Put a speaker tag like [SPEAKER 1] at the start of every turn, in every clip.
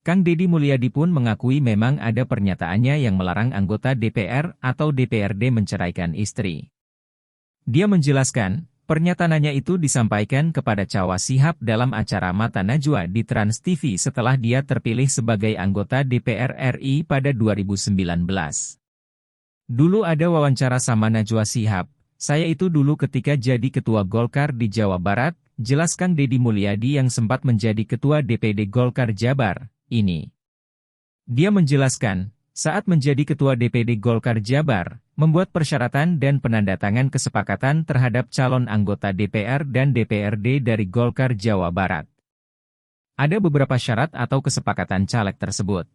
[SPEAKER 1] Kang Deddy Mulyadi pun mengakui memang ada pernyataannya yang melarang anggota DPR atau DPRD menceraikan istri. Dia menjelaskan, pernyataannya itu disampaikan kepada Cawa Shihab dalam acara Mata Najwa di Trans TV setelah dia terpilih sebagai anggota DPR RI pada 2019. Dulu ada wawancara sama Najwa Shihab, saya itu dulu ketika jadi ketua Golkar di Jawa Barat, jelas Kang Deddy Mulyadi yang sempat menjadi ketua DPD Golkar Jabar, ini. Dia menjelaskan, saat menjadi ketua DPD Golkar Jabar, membuat persyaratan dan penandatangan kesepakatan terhadap calon anggota DPR dan DPRD dari Golkar Jawa Barat. Ada beberapa syarat atau kesepakatan caleg tersebut.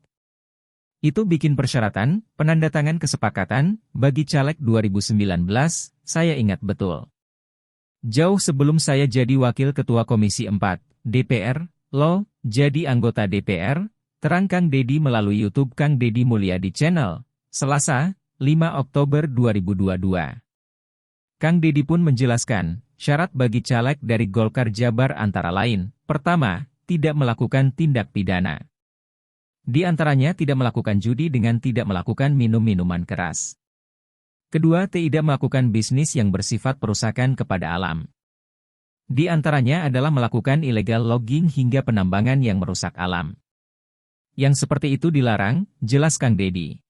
[SPEAKER 1] Itu bikin persyaratan, penandatangan kesepakatan, bagi caleg 2019, saya ingat betul. Jauh sebelum saya jadi Wakil Ketua Komisi 4, DPR, jadi anggota DPR, terang Kang Deddy melalui YouTube Kang Deddy Mulyadi Channel, Selasa, 5 Oktober 2022. Kang Deddy pun menjelaskan, syarat bagi caleg dari Golkar Jabar antara lain, pertama, tidak melakukan tindak pidana. Di antaranya tidak melakukan judi dengan tidak melakukan minum-minuman keras. Kedua, tidak melakukan bisnis yang bersifat perusakan kepada alam. Di antaranya adalah melakukan illegal logging hingga penambangan yang merusak alam. Yang seperti itu dilarang, jelas Kang Deddy.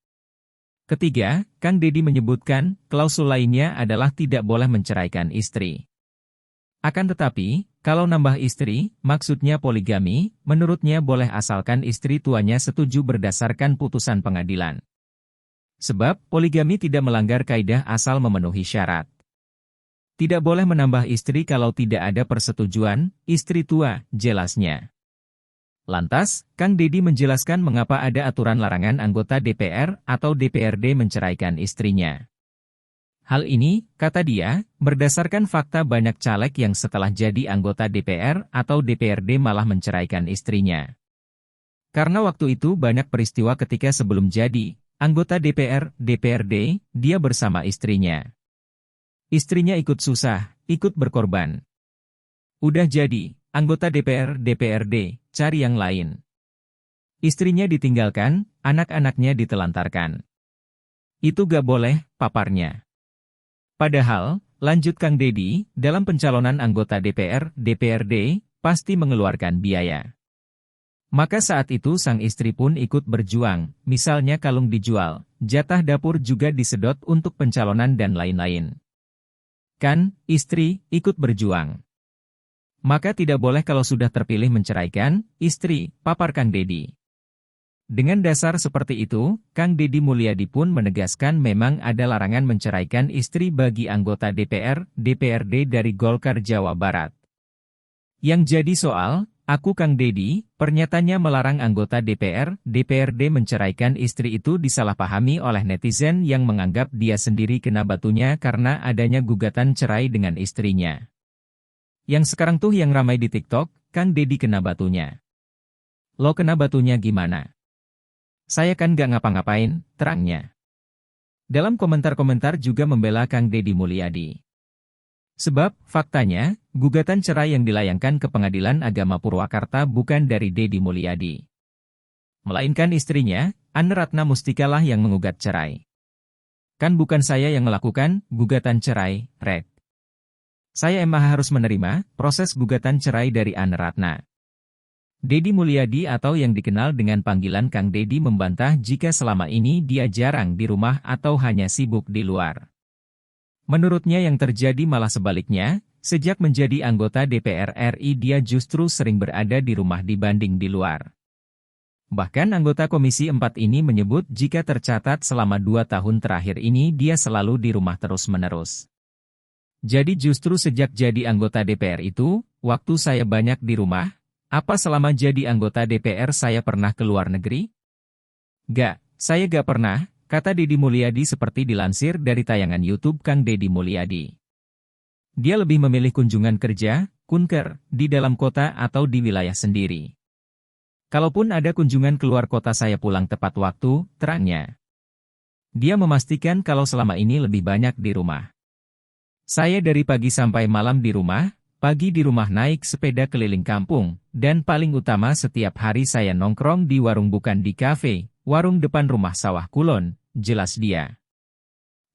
[SPEAKER 1] Ketiga, Kang Deddy menyebutkan, klausul lainnya adalah tidak boleh menceraikan istri. Akan tetapi, kalau nambah istri, maksudnya poligami, menurutnya boleh asalkan istri tuanya setuju berdasarkan putusan pengadilan. Sebab, poligami tidak melanggar kaidah asal memenuhi syarat. Tidak boleh menambah istri kalau tidak ada persetujuan istri tua, jelasnya. Lantas, Kang Deddy menjelaskan mengapa ada aturan larangan anggota DPR atau DPRD menceraikan istrinya. Hal ini, kata dia, berdasarkan fakta banyak caleg yang setelah jadi anggota DPR atau DPRD malah menceraikan istrinya. Karena waktu itu banyak peristiwa ketika sebelum jadi anggota DPR, DPRD, dia bersama istrinya. Istrinya ikut susah, ikut berkorban. Udah jadi anggota DPR, DPRD, cari yang lain. Istrinya ditinggalkan, anak-anaknya ditelantarkan. Itu gak boleh, paparnya. Padahal, lanjut Kang Deddy, dalam pencalonan anggota DPR, DPRD, pasti mengeluarkan biaya. Maka saat itu sang istri pun ikut berjuang, misalnya kalung dijual, jatah dapur juga disedot untuk pencalonan dan lain-lain. Kan, istri, ikut berjuang. Maka tidak boleh kalau sudah terpilih menceraikan istri, papar Kang Deddy. Dengan dasar seperti itu, Kang Deddy Mulyadi pun menegaskan memang ada larangan menceraikan istri bagi anggota DPR, DPRD dari Golkar Jawa Barat. Yang jadi soal, aku Kang Deddy, pernyataannya melarang anggota DPR, DPRD menceraikan istri itu disalahpahami oleh netizen yang menganggap dia sendiri kena batunya karena adanya gugatan cerai dengan istrinya. Yang sekarang tuh yang ramai di TikTok, Kang Deddy kena batunya. Lo kena batunya gimana? Saya kan gak ngapa-ngapain, terangnya. Dalam komentar-komentar juga membela Kang Deddy Mulyadi. Sebab, faktanya, gugatan cerai yang dilayangkan ke Pengadilan Agama Purwakarta bukan dari Deddy Mulyadi. Melainkan istrinya, Anne Ratna Mustika lah yang mengugat cerai. Kan bukan saya yang melakukan gugatan cerai, Red. Saya emang harus menerima proses gugatan cerai dari Anne Ratna. Deddy Mulyadi atau yang dikenal dengan panggilan Kang Deddy membantah jika selama ini dia jarang di rumah atau hanya sibuk di luar. Menurutnya yang terjadi malah sebaliknya, sejak menjadi anggota DPR RI dia justru sering berada di rumah dibanding di luar. Bahkan anggota Komisi 4 ini menyebut jika tercatat selama 2 tahun terakhir ini dia selalu di rumah terus-menerus. Jadi justru sejak jadi anggota DPR itu, waktu saya banyak di rumah, apa selama jadi anggota DPR saya pernah ke luar negeri? Gak, saya gak pernah, kata Deddy Mulyadi seperti dilansir dari tayangan YouTube Kang Deddy Mulyadi. Dia lebih memilih kunjungan kerja, kunker, di dalam kota atau di wilayah sendiri. Kalaupun ada kunjungan keluar kota saya pulang tepat waktu, terangnya. Dia memastikan kalau selama ini lebih banyak di rumah. Saya dari pagi sampai malam di rumah, pagi di rumah naik sepeda keliling kampung, dan paling utama setiap hari saya nongkrong di warung bukan di kafe, warung depan rumah sawah kulon, jelas dia.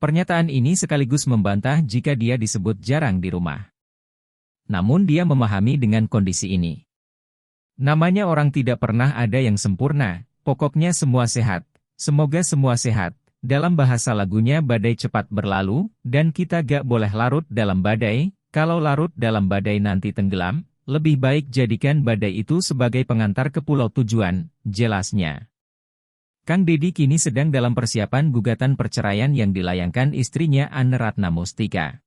[SPEAKER 1] Pernyataan ini sekaligus membantah jika dia disebut jarang di rumah. Namun dia memahami dengan kondisi ini. Namanya orang tidak pernah ada yang sempurna, pokoknya semua sehat, semoga semua sehat. Dalam bahasa lagunya badai cepat berlalu, dan kita gak boleh larut dalam badai, kalau larut dalam badai nanti tenggelam, lebih baik jadikan badai itu sebagai pengantar ke pulau tujuan, jelasnya. Kang Deddy kini sedang dalam persiapan gugatan perceraian yang dilayangkan istrinya Anne Ratna Mustika.